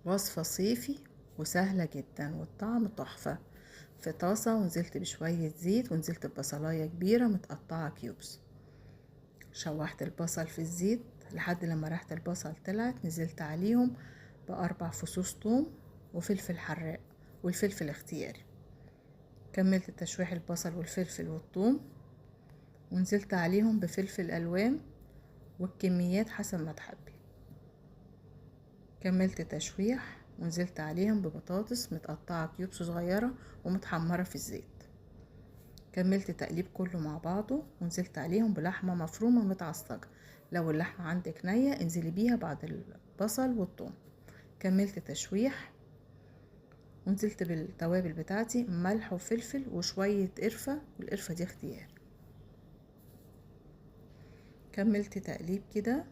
وصفة صيفي وسهلة جدا والطعم تحفة. في طاسة ونزلت بشوية زيت ونزلت ببصلاية كبيرة متقطعة كيوبس. شوحت البصل في الزيت لحد لما ريحة البصل طلعت، نزلت عليهم ب4 فصوص ثوم وفلفل حراق والفلفل اختياري. كملت تشويح البصل والفلفل والثوم ونزلت عليهم بفلفل الوان والكميات حسب ما تحبي. كملت تشويح ونزلت عليهم ببطاطس متقطعة كيوبس صغيرة ومتحمرة في الزيت. كملت تقليب كله مع بعضه ونزلت عليهم بلحمة مفرومة متعصجة. لو اللحمة عندك نية انزلي بيها بعد البصل والثوم. كملت تشويح ونزلت بالتوابل بتاعتي، ملح وفلفل وشوية قرفة، والقرفة دي اختياري. كملت تقليب كده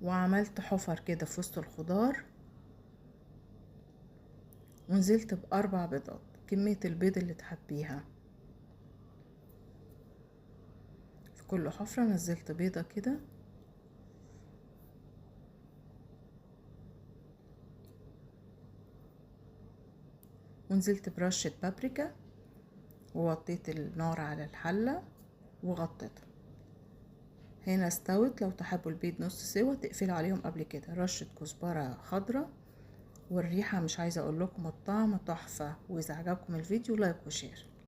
وعملت حفر كده في وسط الخضار ونزلت ب4 بيضات، كمية البيض اللي تحبيها. في كل حفرة نزلت بيضة كده ونزلت برشة بابريكا ووطيت النار على الحلة وغطيتها. هنا استوت. لو تحبوا البيض نص سوا تقفلوا عليهم قبل كده. رشة كزبرة خضرة والريحة مش عايزة اقول لكم الطعم تحفة. واذا عجبكم الفيديو لايك وشير.